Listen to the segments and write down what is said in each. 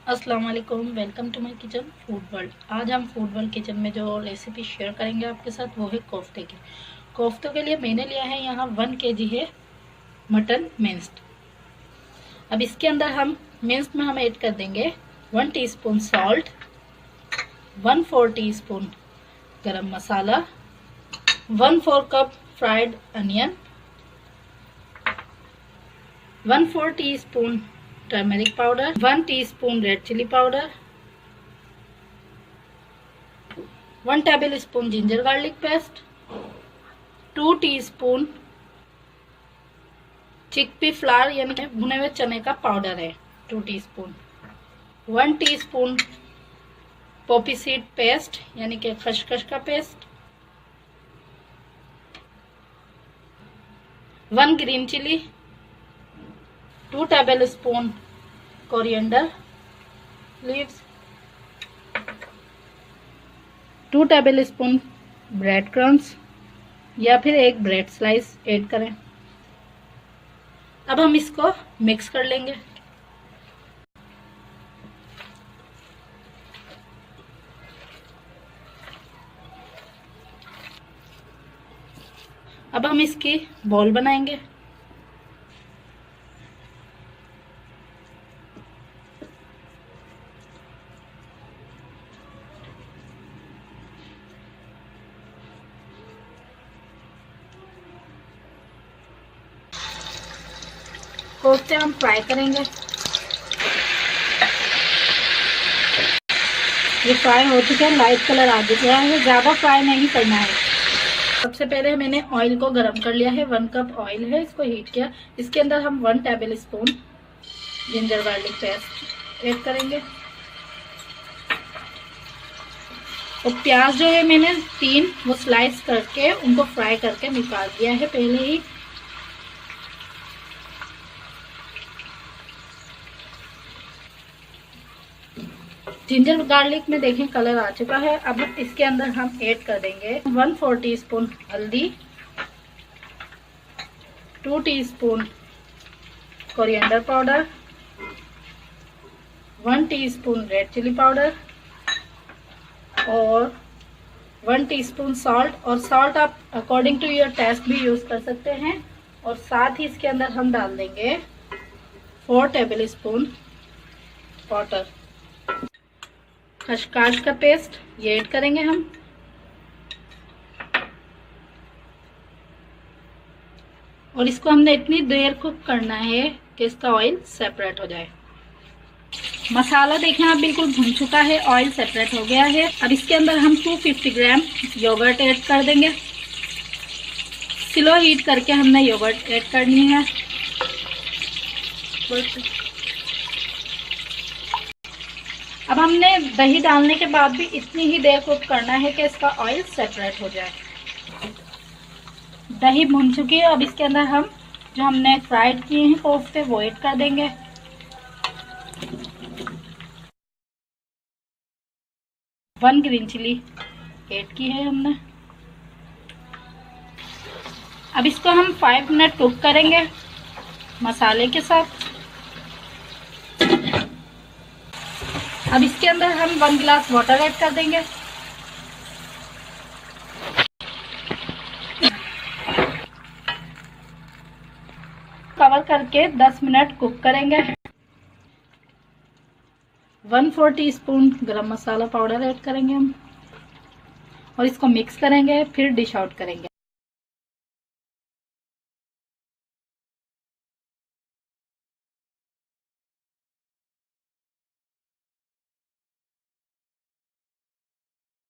अस्सलाम वालेकुम, welcome to my kitchen food world. आज हम फूड वर्ल्ड किचन में जो रेसिपी शेयर करेंगे आपके साथ वो है कोफ्ते की। कोफ्तों के लिए मैंने लिया है यहाँ 1 kg है मटन मिंस्ड। अब इसके अंदर हम मिंस्ड में हम ऐड कर देंगे 1 teaspoon salt, 1/4 teaspoon garam masala, 1/4 cup fried onion, 1/4 teaspoon turmeric powder, 1 teaspoon red chili powder, 1 tablespoon ginger garlic paste, 2 teaspoon chickpea flour यानी कि भुने हुए चने का पाउडर है 2 teaspoon, 1 teaspoon poppy seed paste यानी कि खसखस का पेस्ट, 1 green chili, 2 tablespoon coriander leaves, 2 tablespoon bread crumbs या फिर एक ब्रेड स्लाइस ऐड करें। अब हम इसको मिक्स कर लेंगे। अब हम इसकी बॉल बनाएंगे। कोफ्ते हम फ्राई करेंगे। ये फ्राई हो चुके हैं, लाइट कलर आ गया है, ज़्यादा फ्राई नहीं करना है। सबसे पहले मैंने ऑयल को गरम कर लिया है, 1 कप ऑयल है, इसको हीट किया। इसके अंदर हम 1 tablespoon ginger garlic paste add करेंगे। और प्याज जो है मैंने 3 वो स्लाइस करके उनको फ्राई करके निकाल दिया है पहले ही। जिंजर गार्लिक में देखें कलर आ चुका है। अब इसके अंदर हम ऐड कर देंगे 1/4 टीस्पून हल्दी, 2 teaspoon coriander powder, 1 teaspoon red chili powder और 1 टीस्पून सॉल्ट। और सॉल्ट आप अकॉर्डिंग टू योर टेस्ट भी यूज कर सकते हैं। और साथ ही इसके अंदर हम डाल देंगे 4 टेबल स्पून वाटर। खसखस का पेस्ट ये ऐड करेंगे हम। और इसको हमने इतनी देर कुक करना है कि इसका ऑयल सेपरेट हो जाए। मसाला देखें आप बिल्कुल भुन चुका है, ऑयल सेपरेट हो गया है। अब इसके अंदर हम 250 ग्राम योगर्ट ऐड कर देंगे। स्लो हीट करके हमने योगर्ट ऐड करनी है। अब हमने दही डालने के बाद भी इतनी ही देर कुक करना है कि इसका ऑयल सेपरेट हो जाए। दही भुन चुकी है। अब इसके अंदर हम जो हमने फ्राइड किए हैं कोफ्ते वो ऐड कर देंगे। वन ग्रीन चिली ऐड की है हमने। अब इसको हम 5 मिनट कुक करेंगे मसाले के साथ। अब इसके अंदर हम 1 गिलास वाटर ऐड कर देंगे। कवर करके 10 मिनट कुक करेंगे। 1/4 टीस्पून गरम मसाला पाउडर ऐड करेंगे हम और इसको मिक्स करेंगे, फिर डिश आउट करेंगे।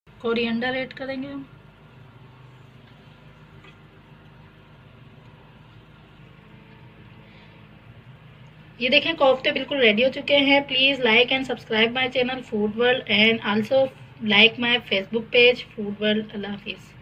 कोरिएंडर ऐड करेंगे हम। ये देखें कोफ्ते बिल्कुल रेडी हो चुके हैं। Please like and subscribe my channel food world and also like my Facebook page food world. Allah Hafiz.